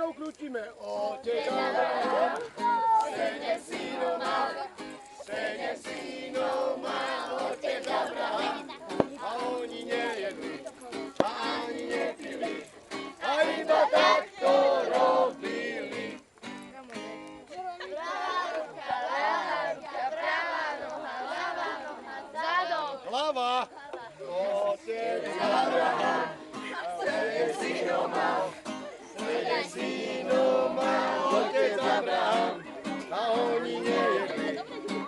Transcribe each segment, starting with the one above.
rukou krútime. Otec Abraham, sedem synov mal, otec Abraham. A oni nejedli, ani nepili, a iba takto robili. Hlava. Otec Abraham, sedem synov mal, otec Abraham. A oni nejedli,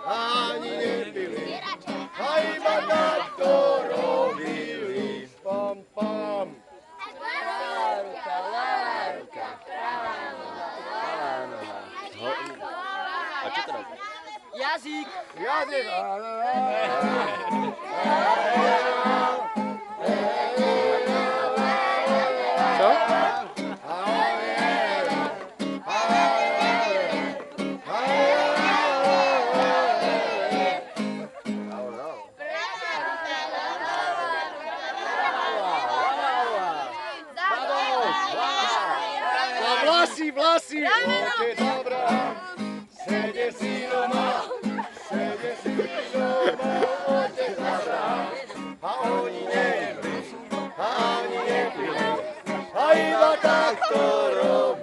ani nepili, a iba takto robili. Pam, pam. A čo to robí? Jazyk. Jazyk. Čo? Vlasy. Otec Abraham, sedem synov mal, otec Abraham. A oni nejedli, ani nepili, a iba takto robili.